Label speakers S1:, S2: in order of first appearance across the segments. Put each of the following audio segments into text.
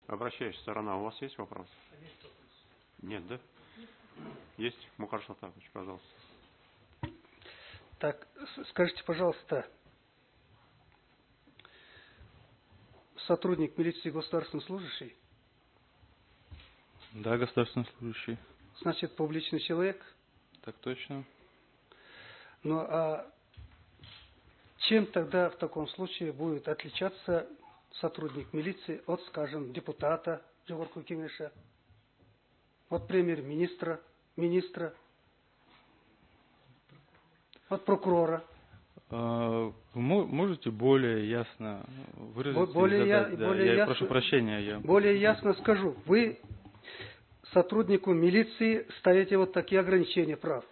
S1: Обращающая сторона, у вас есть вопрос? Нет, да? Есть? Мухар Шалтакович, пожалуйста.
S2: Так, скажите, пожалуйста, сотрудник милиции государственный служащий?
S3: Да, государственный служащий.
S2: Значит, публичный человек?
S3: Так точно.
S2: Ну, а чем тогда в таком случае будет отличаться сотрудник милиции от, скажем, депутата Джогорку Кеңеша, от премьер-министра, министра, от прокурора?
S3: Вы можете более ясно выразиться?
S2: Я
S3: прошу прощения.
S2: Более ясно скажу. Вы сотруднику милиции ставите вот такие ограничения прав.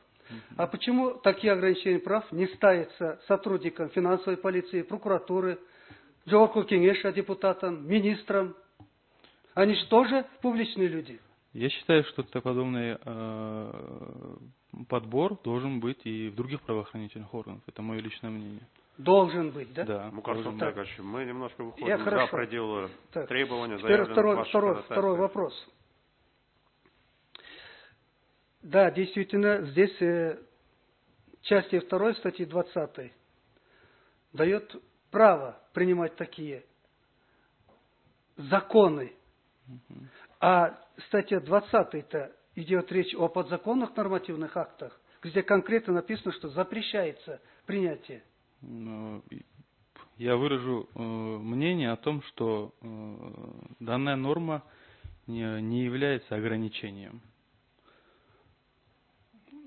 S2: А почему такие ограничения прав не ставятся сотрудникам финансовой полиции, прокуратуры, Джогорку Кеңеша, депутатам, министрам? Они же тоже публичные люди.
S3: Я считаю, что подобный подбор должен быть и в других правоохранительных органах. Это мое личное мнение.
S2: Должен быть, да?
S3: Да.
S1: Мухар Шалтакович, мы немножко выходим за пределы требования.
S2: Теперь второй вопрос. Да, действительно, здесь части 2 статьи 20 дает право принимать такие законы. А статья 20-то идет речь о подзаконных нормативных актах, где конкретно написано, что запрещается принятие.
S3: Я выражу мнение о том, что данная норма не является ограничением.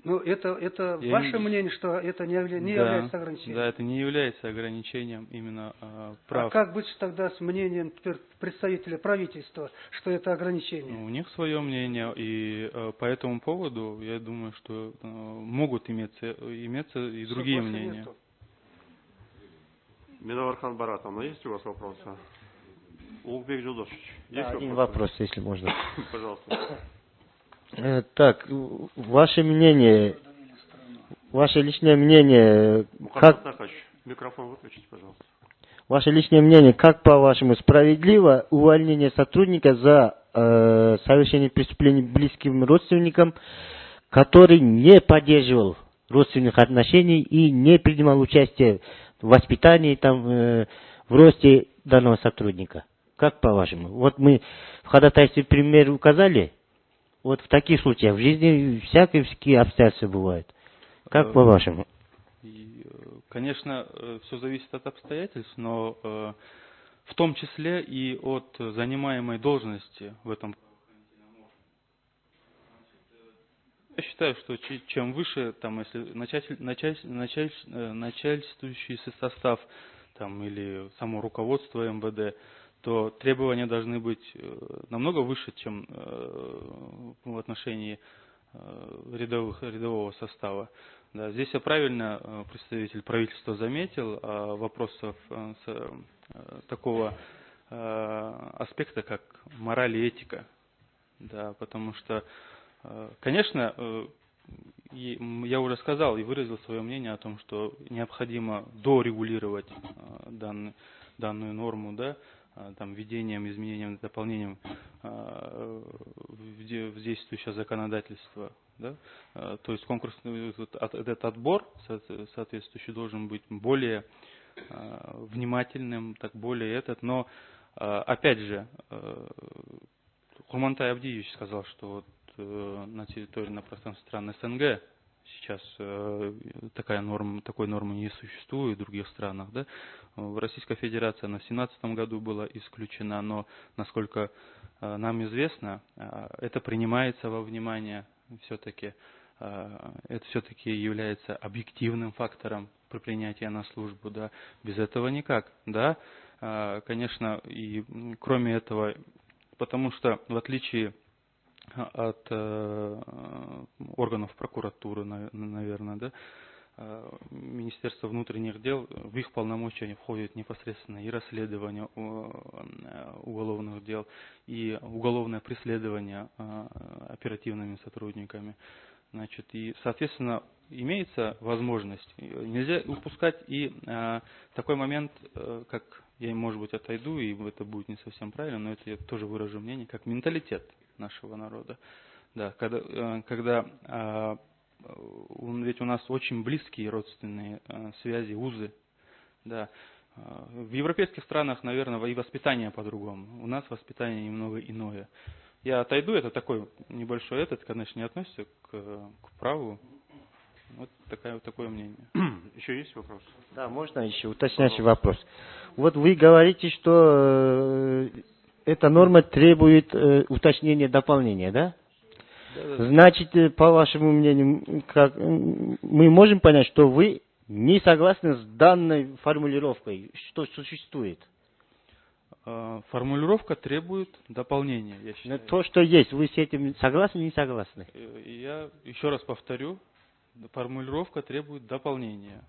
S2: Ну, это ваше мнение, что это не является ограничением?
S3: Да, это не является ограничением именно прав.
S2: А как быть тогда с мнением представителя правительства, что это ограничение?
S3: У них свое мнение, и по этому поводу, я думаю, что могут иметься и другие мнения.
S1: Миновархан Баратовна, есть у вас вопросы? Улугбек Жудошевич, есть
S4: один вопрос, если можно.
S1: Пожалуйста.
S4: Так, ваше мнение, ваше личное мнение,
S1: Микрофон выключите, пожалуйста.
S4: Ваше личное мнение, как по-вашему справедливо увольнение сотрудника за совершение преступлений близким родственникам, который не поддерживал родственных отношений и не принимал участие в воспитании, в росте данного сотрудника? Как по-вашему? Вот мы в ходатайстве пример указали. Вот в таких случаях в жизни всякие обстоятельства бывают. Как по-вашему?
S3: Конечно, все зависит от обстоятельств, но в том числе и от занимаемой должности в этом. Я считаю, что чем выше, если начальствующий состав или само руководство МВД, то требования должны быть намного выше, чем в отношении рядового состава. Да, здесь правильно представитель правительства заметил вопросов такого аспекта, как мораль и этика. Да, потому что, конечно, я уже сказал и выразил свое мнение о том, что необходимо дорегулировать данную норму, да, введением, изменением, дополнением в действующее законодательство. Да? То есть конкурсный этот отбор соответствующий должен быть более внимательным, но опять же, Курмантай Авдиевич сказал, что на территории, на пространстве стран СНГ сейчас такой нормы не существует в других странах. Да? В Российской Федерации она в 2017 году была исключена, но, насколько нам известно, это принимается во внимание все-таки. Это все-таки является объективным фактором при принятии на службу. Да? Без этого никак. Да? Конечно, и кроме этого, потому что в отличие от органов прокуратуры, наверное, да, Министерство внутренних дел, в их полномочия входит непосредственно и расследование уголовных дел, и уголовное преследование оперативными сотрудниками. Значит, и, соответственно, имеется возможность, нельзя упускать и такой момент, как я, может быть, отойду, и это будет не совсем правильно, но это я тоже выражу мнение, как менталитет нашего народа. Да, когда ведь у нас очень близкие родственные связи, узы. Да. В европейских странах, наверное, и воспитание по-другому. У нас воспитание немного иное. Я отойду, это такой небольшой конечно, не относится к праву. Вот такое мнение.
S1: Еще есть вопрос?
S4: Да, можно еще уточняющий вопрос. Вот вы говорите, что эта норма требует уточнения, дополнения, да? Значит, по вашему мнению, мы можем понять, что вы не согласны с данной формулировкой, что существует?
S3: Формулировка требует дополнения, я считаю.
S4: Но то, что есть, вы с этим согласны, не согласны?
S3: Я еще раз повторю, формулировка требует дополнения.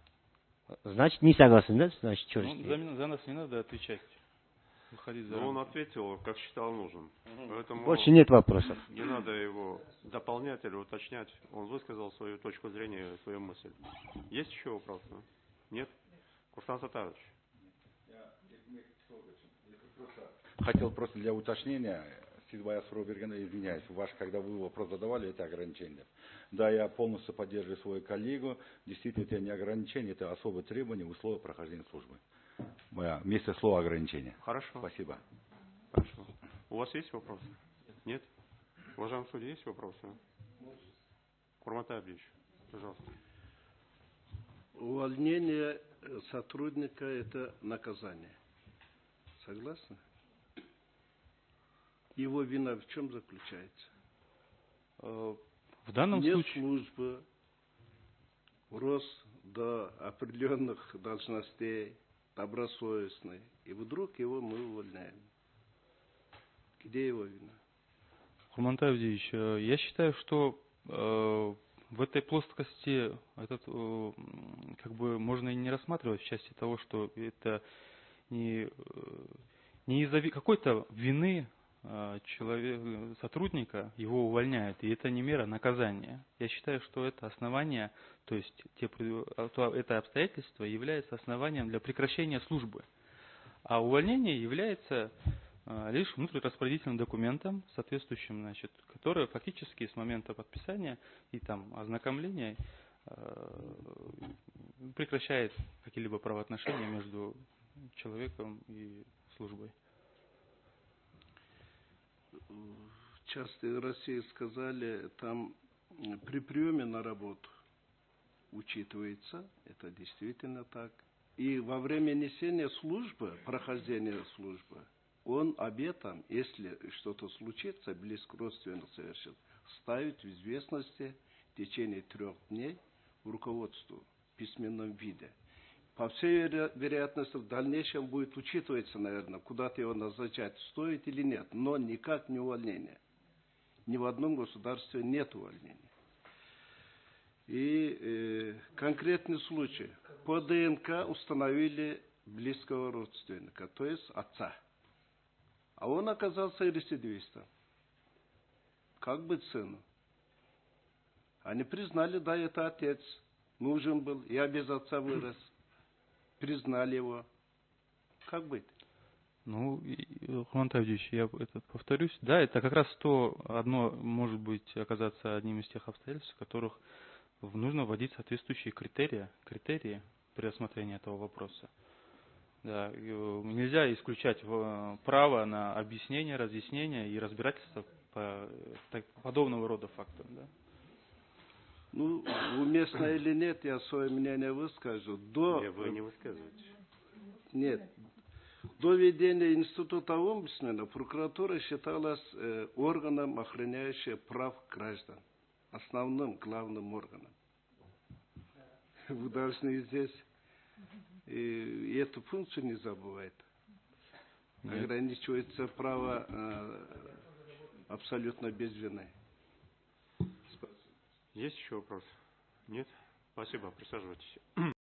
S4: Значит, не согласны, да? Значит, что
S3: За нас не надо отвечать. Выходить за
S1: Он
S3: рамки.
S1: ответил, как считал нужным. Поэтому
S4: Больше нет вопросов.
S1: не надо его дополнять или уточнять. Он высказал свою точку зрения, свою мысль. Есть еще вопросы? Нет? Курсан Сатарович.
S5: Хотел просто для уточнения, Сидбая Суробергена, извиняюсь, когда вы вопрос задавали, это ограничения. Да, я полностью поддерживаю свою коллегу. Действительно, это не ограничение, это особые требования, условия прохождения службы. Вместо слова ограничения.
S1: Хорошо.
S5: Спасибо.
S1: Хорошо. У вас есть вопросы? Нет? Уважаемый судья, есть вопросы? Курматай Абдиевич, пожалуйста.
S6: Увольнение сотрудника – это наказание. Согласны? Его вина в чем заключается?
S3: В данном
S6: Нет
S3: случае...
S6: службы, рос до определенных должностей, добросовестный, и вдруг его мы увольняем. Где его вина?
S3: Курмантай Абдиевич, я считаю, что в этой плоскости как бы можно и не рассматривать в части того, что это не из-за какой-то вины сотрудника его увольняют, и это не мера наказания. Я считаю, что это основание, то есть это обстоятельство является основанием для прекращения службы. А увольнение является лишь внутрираспорядительным документом, соответствующим, значит, который фактически с момента подписания и там ознакомления прекращает какие-либо правоотношения между человеком и службой.
S6: В части России сказали, там при приеме на работу учитывается, это действительно так. И во время несения службы, прохождения службы, он об этом, если что-то случится, близко родственно совершит, ставить в известности в течение 3 дней руководству в письменном виде. По всей вероятности, в дальнейшем будет учитываться, наверное, куда-то его назначать, стоит или нет, но никак не увольнение. Ни в одном государстве нет увольнения. И конкретный случай. По ДНК установили близкого родственника, то есть отца. А он оказался рецидивистом. Как быть сыну? Они признали, да, это отец. Нужен был, я без отца вырос. Признали его. Как быть?
S3: Ну, Курмантай Абдиевич, я повторюсь. Да, это как раз одно может быть оказаться одним из тех обстоятельств, в которых нужно вводить соответствующие критерии при рассмотрении этого вопроса. Да, нельзя исключать право на объяснение, разъяснение и разбирательство по подобного рода фактам. Да?
S6: Ну, уместно или нет, я свое мнение выскажу.
S1: Вы не высказываете.
S6: Нет. До введения института омбудсмена прокуратура считалась органом, охраняющим прав граждан. Основным, главным органом. Вы должны здесь и эту функцию не забывать. Ограничивается право абсолютно без вины.
S1: Есть еще вопрос? Нет? Спасибо, присаживайтесь.